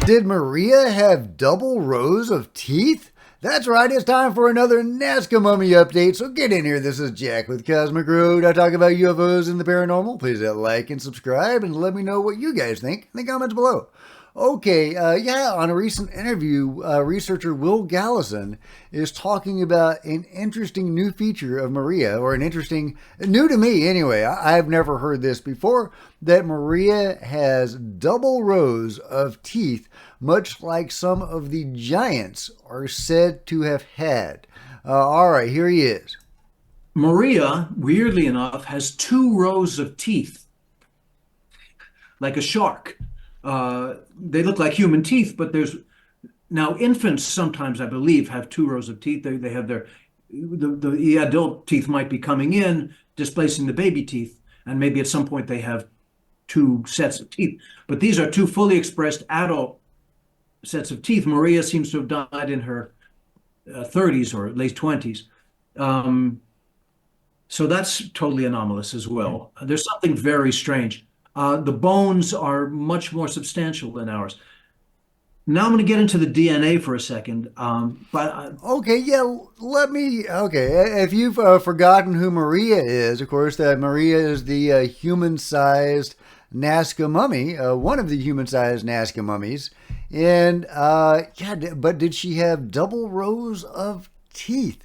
Did Maria have double rows of teeth? That's right, it's time for another Nazca Mummy update, so get in here. This is Jack with Cosmic Road. I talk about UFOs and the paranormal. Please hit like and subscribe and let me know what you guys think in the comments below. Okay, on a recent interview, researcher Will Gallison is talking about an interesting new feature of Maria, or an interesting, new to me anyway, I've never heard this before, that Maria has double rows of teeth, much like some of the giants are said to have had. All right, here he is. Maria, weirdly enough, has two rows of teeth, like a shark. They look like human teeth, but there's now infants sometimes, I believe, have two rows of teeth. They have the adult teeth might be coming in, displacing the baby teeth, and maybe at some point they have two sets of teeth. But these are two fully expressed adult sets of teeth. Maria seems to have died in her 30s or late 20s. So that's totally anomalous as well. There's something very strange. The bones are much more substantial than ours. Now I'm going to get into the DNA for a second. Okay, if you've forgotten who Maria is, of course, that Maria is the human-sized Nazca mummy, one of the human-sized Nazca mummies. And, but did she have double rows of teeth?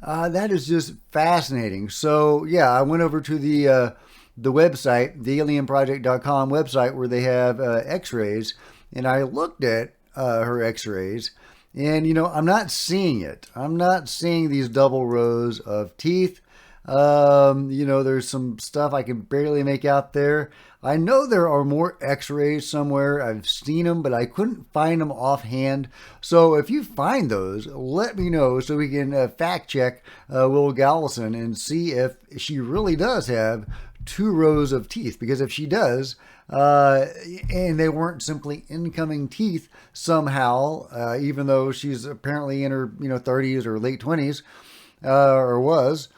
That is just fascinating. So, yeah, I went over to the website, the alienproject.com website, where they have x-rays, and I looked at her x-rays, and, I'm not seeing it. I'm not seeing these double rows of teeth. There's some stuff I can barely make out there. I know there are more x-rays somewhere. I've seen them, but I couldn't find them offhand. So if you find those, let me know so we can fact check Will Gallison and see if she really does have two rows of teeth. Because if she does, and they weren't simply incoming teeth somehow, even though she's apparently in her 30s or late 20s, or was,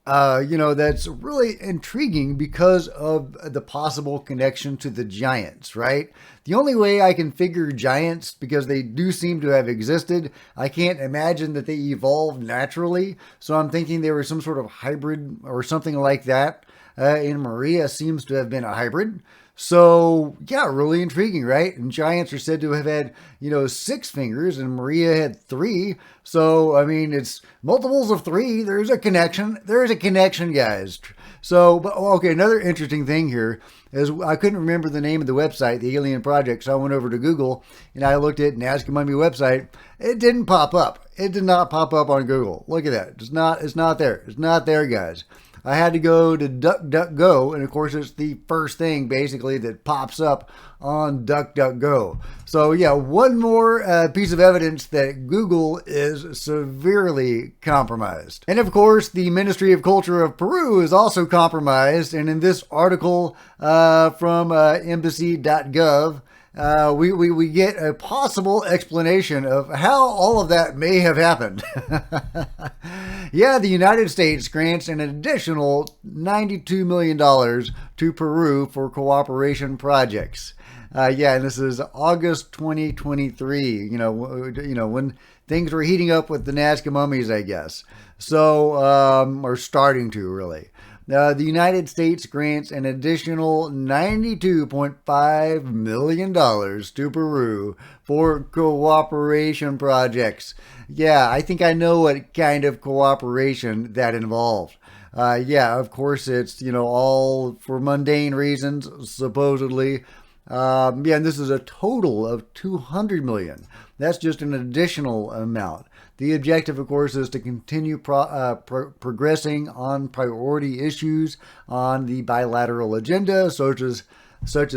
that's really intriguing because of the possible connection to the giants, right? The only way I can figure giants, because they do seem to have existed, I can't imagine that they evolved naturally. So I'm thinking they were some sort of hybrid or something like that. And Maria seems to have been a hybrid. So, yeah, really intriguing, right? And giants are said to have had, 6 fingers, and Maria had 3. So, I mean, it's multiples of 3. There's a connection. There's a connection, guys. So, okay, another interesting thing here is I couldn't remember the name of the website, the Alien Project, so I went over to Google, and I looked at Nazca Mummy website. It didn't pop up. It did not pop up on Google. Look at that. It's not there. It's not there, guys. I had to go to DuckDuckGo, and of course it's the first thing basically that pops up on DuckDuckGo. So yeah, one more piece of evidence that Google is severely compromised. And of course, the Ministry of Culture of Peru is also compromised, and in this article from embassy.gov, we get a possible explanation of how all of that may have happened. Yeah, the United States grants an additional $92 million to Peru for cooperation projects. And this is August 2023, when things were heating up with the Nazca mummies, I guess. So, or starting to, really. The United States grants an additional $92.5 million to Peru for cooperation projects. Yeah, I think I know what kind of cooperation that involved. Of course, it's, all for mundane reasons, supposedly. And this is a total of $200 million. That's just an additional amount. The objective, of course, is to continue progressing on priority issues on the bilateral agenda, such as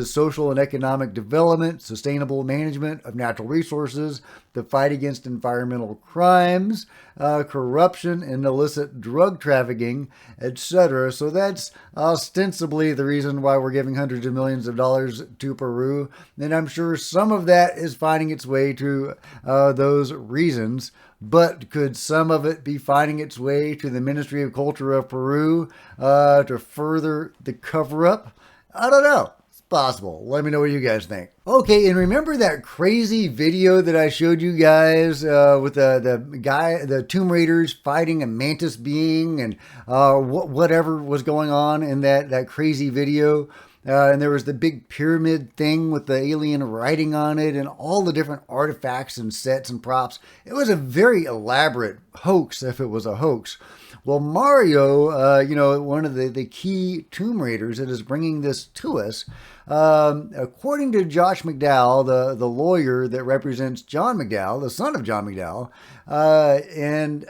social and economic development, sustainable management of natural resources, the fight against environmental crimes, corruption and illicit drug trafficking, etc. So that's ostensibly the reason why we're giving hundreds of millions of dollars to Peru. And I'm sure some of that is finding its way to those reasons. But could some of it be finding its way to the Ministry of Culture of Peru to further the cover-up? I don't know. It's possible. Let me know what you guys think. Okay, and remember that crazy video that I showed you guys with the Tomb Raiders fighting a mantis being and whatever was going on in that crazy video? And there was the big pyramid thing with the alien writing on it and all the different artifacts and sets and props. It was a very elaborate hoax, if it was a hoax. Well, Mario, one of the key Tomb Raiders that is bringing this to us, according to Josh McDowell, the lawyer that represents John McDowell, the son of John McDowell, and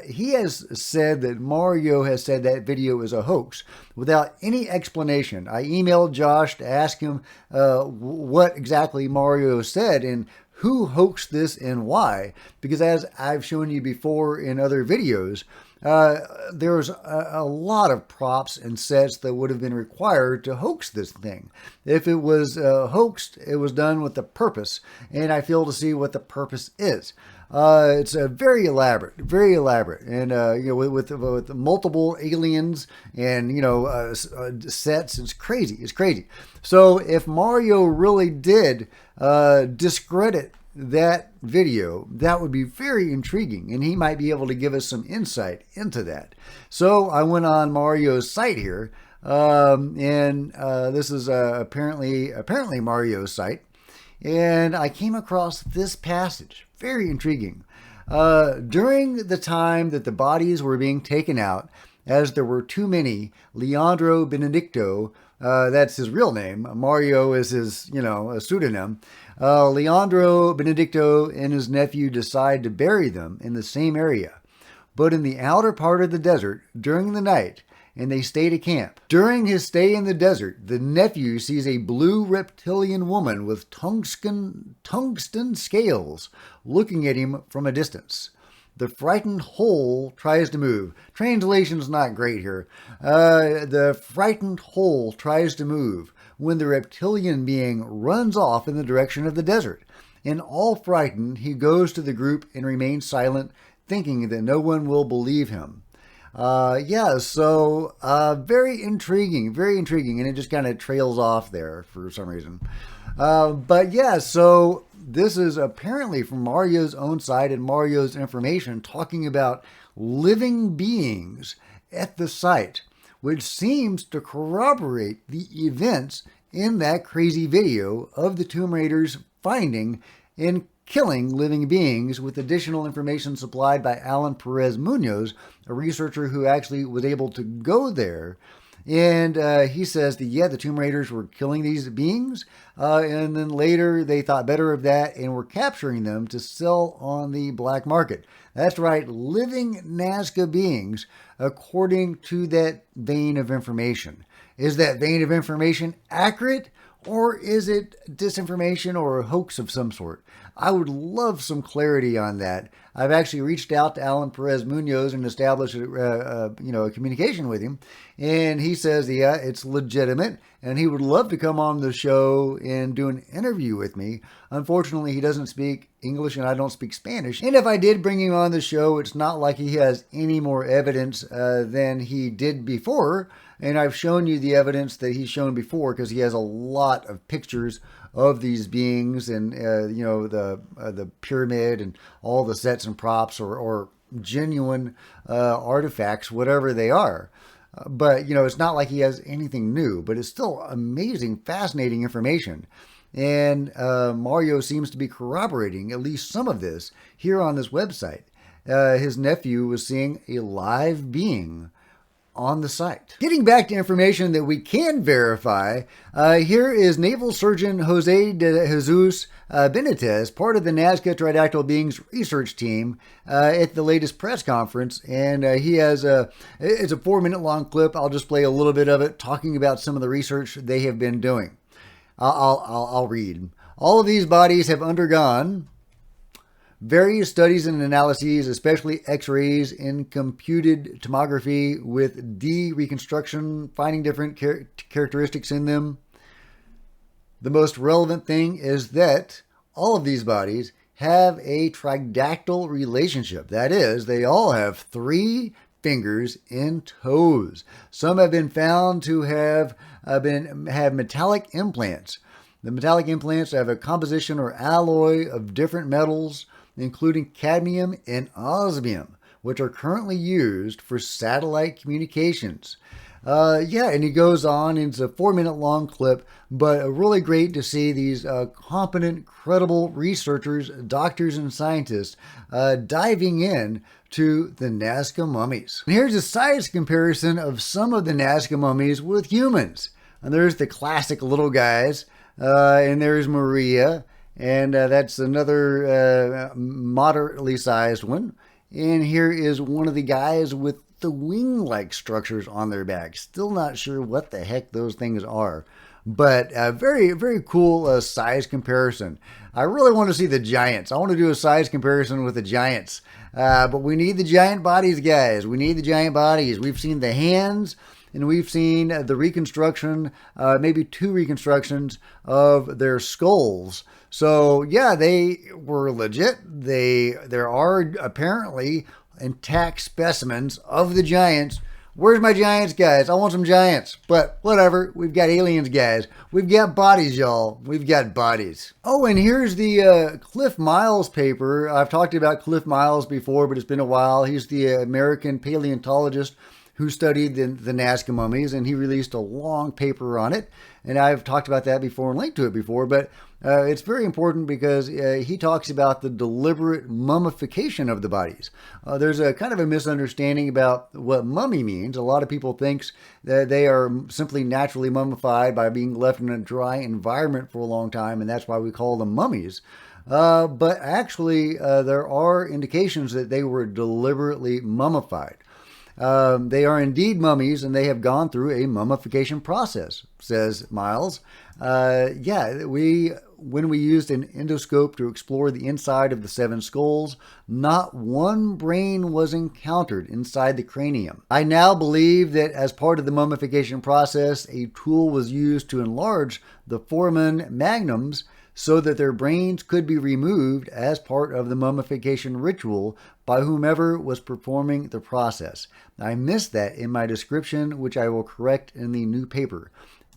he has said that Mario has said that video is a hoax without any explanation. I emailed Josh to ask him what exactly Mario said and who hoaxed this and why, because as I've shown you before in other videos, there's a lot of props and sets that would have been required to hoax this thing. If it was hoaxed, it was done with a purpose, and I fail to see what the purpose is. It's very elaborate, and with multiple aliens and sets. It's crazy. So if Mario really did discredit that video, that would be very intriguing, and he might be able to give us some insight into that. So I went on Mario's site here, and this is apparently Mario's site, and I came across this passage. Very intriguing. During the time that the bodies were being taken out, as there were too many, Leandro Benedicto, that's his real name, Mario is his, a pseudonym, Leandro Benedicto and his nephew decide to bury them in the same area, but in the outer part of the desert during the night, and they stay to camp. During his stay in the desert, the nephew sees a blue reptilian woman with tungsten scales looking at him from a distance. The frightened whole tries to move. Translation's not great here. The frightened whole tries to move when the reptilian being runs off in the direction of the desert. And all frightened, he goes to the group and remains silent, thinking that no one will believe him. Very intriguing, and it just kind of trails off there for some reason. So this is apparently from Mario's own site and Mario's information talking about living beings at the site, which seems to corroborate the events in that crazy video of the Tomb Raiders finding and killing living beings, with additional information supplied by Alan Perez Munoz, a researcher who actually was able to go there. And he says that, the Tomb Raiders were killing these beings, and then later they thought better of that and were capturing them to sell on the black market. That's right, living Nazca beings, according to that vein of information. Is that vein of information accurate, or is it disinformation or a hoax of some sort? I would love some clarity on that. I've actually reached out to Alan Perez Munoz and established a communication with him, and he says, it's legitimate, and he would love to come on the show and do an interview with me. Unfortunately, he doesn't speak English, and I don't speak Spanish. And if I did bring him on the show, it's not like he has any more evidence than he did before. And I've shown you the evidence that he's shown before, because he has a lot of pictures of these beings and the pyramid and all the sets and props or genuine artifacts, whatever they are. But it's not like he has anything new, but it's still amazing, fascinating information. And Mario seems to be corroborating at least some of this here on this website. His nephew was seeing a live being on the site. Getting back to information that we can verify, here is Naval Surgeon Jose de Jesus Benitez, part of the Nazca Tridactyl Beings research team, at the latest press conference, and he has it's a 4-minute long clip. I'll just play a little bit of it, talking about some of the research they have been doing. I'll read. All of these bodies have undergone various studies and analyses, especially X-rays and computed tomography with reconstruction, finding different characteristics in them. The most relevant thing is that all of these bodies have a tridactyl relationship. That is, they all have 3 fingers and toes. Some have been found to have metallic implants. The metallic implants have a composition or alloy of different metals, including cadmium and osmium, which are currently used for satellite communications. And he goes on. It's a 4-minute long clip, but really great to see these competent, credible researchers, doctors, and scientists diving in to the Nazca mummies. And here's a size comparison of some of the Nazca mummies with humans. And there's the classic little guys, and there's Maria, and that's another moderately sized one. And here is one of the guys with the wing-like structures on their back. Still not sure what the heck those things are, but a very, very cool size comparison. I really want to see the giants. I want to do a size comparison with the giants, but we need the giant bodies, guys. We need the giant bodies. We've seen the hands, and we've seen the reconstruction, maybe 2 reconstructions of their skulls. So yeah, they were legit. There are apparently intact specimens of the giants. Where's my giants, guys? I want some giants. But whatever. We've got aliens, guys. We've got bodies, y'all. We've got bodies. Oh, and here's the Cliff Miles paper. I've talked about Cliff Miles before, but it's been a while. He's the American paleontologist who studied the Nazca mummies, and he released a long paper on it. And I've talked about that before and linked to it before, but it's very important because he talks about the deliberate mummification of the bodies. There's a kind of a misunderstanding about what mummy means. A lot of people think that they are simply naturally mummified by being left in a dry environment for a long time, and that's why we call them mummies. But actually, there are indications that they were deliberately mummified. They are indeed mummies, and they have gone through a mummification process, says Miles. When we used an endoscope to explore the inside of the 7 skulls, not one brain was encountered inside the cranium. I now believe that as part of the mummification process, a tool was used to enlarge the foramen magnums so that their brains could be removed as part of the mummification ritual by whomever was performing the process. I missed that in my description, which I will correct in the new paper.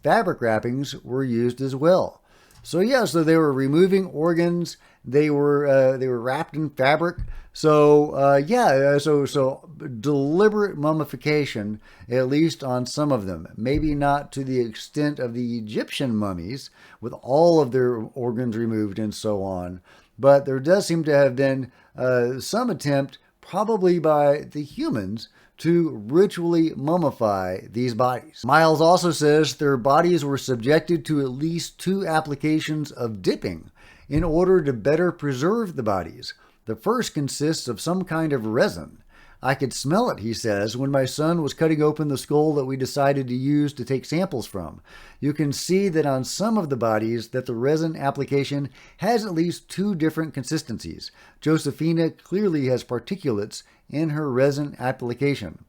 Fabric wrappings were used as well. So they were removing organs. They were wrapped in fabric. So deliberate mummification, at least on some of them. Maybe not to the extent of the Egyptian mummies, with all of their organs removed and so on. But there does seem to have been some attempt, probably by the humans, to ritually mummify these bodies. Miles also says their bodies were subjected to at least 2 applications of dipping in order to better preserve the bodies. The first consists of some kind of resin. I could smell it, he says, when my son was cutting open the skull that we decided to use to take samples from. You can see that on some of the bodies that the resin application has at least 2 different consistencies. Josephina clearly has particulates in her resin application.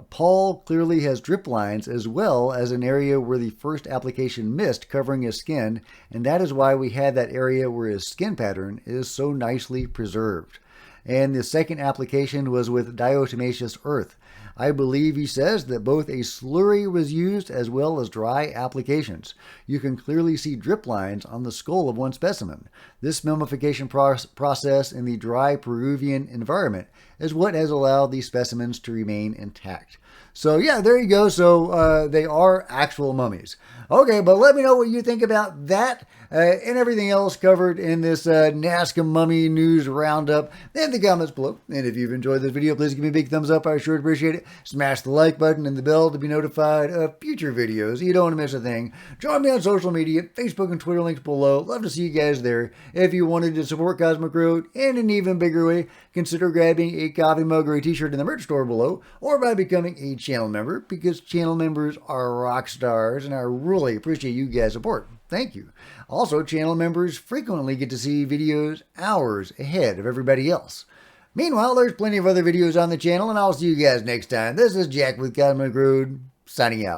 Paul clearly has drip lines as well as an area where the first application missed, covering his skin, and that is why we had that area where his skin pattern is so nicely preserved. And the second application was with diatomaceous earth. I believe, he says, that both a slurry was used as well as dry applications. You can clearly see drip lines on the skull of one specimen. This mummification process in the dry Peruvian environment is what has allowed these specimens to remain intact. So there you go. So they are actual mummies. Okay, but let me know what you think about that and everything else covered in this Nazca Mummy News Roundup in the comments below. And if you've enjoyed this video, please give me a big thumbs up. I sure appreciate it. Smash the like button and the bell to be notified of future videos. You don't want to miss a thing. Join me on social media, Facebook and Twitter, links below. Love to see you guys there. If you wanted to support Cosmic Road in an even bigger way, consider grabbing a coffee mug or a t-shirt in the merch store below, or by becoming a channel member, because channel members are rock stars, and I really appreciate you guys' support. Thank you. Also, channel members frequently get to see videos hours ahead of everybody else. Meanwhile, there's plenty of other videos on the channel, and I'll see you guys next time. This is Jack with Cosmic Road, signing out.